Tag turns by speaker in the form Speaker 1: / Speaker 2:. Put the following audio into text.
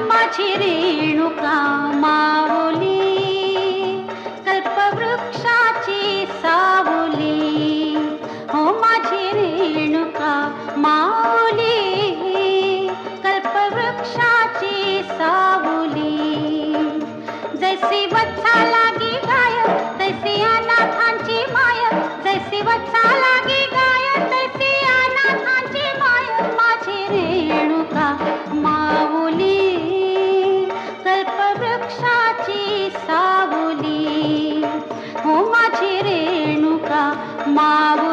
Speaker 1: माझी रेणुका माऊली, कल्पवृक्षाची सावली. हो माझी रेणुका माऊली, कल्पवृक्षाची सावली. जैसी वत्सा लागी गाय तैसी अनाथांची माय, जैसी वत्सा लागी गाय तैसी अनाथांची माय. माझी रेणुका माऊली, कल्पवृक्षाची सावली. हो माझी रेणुका माऊली.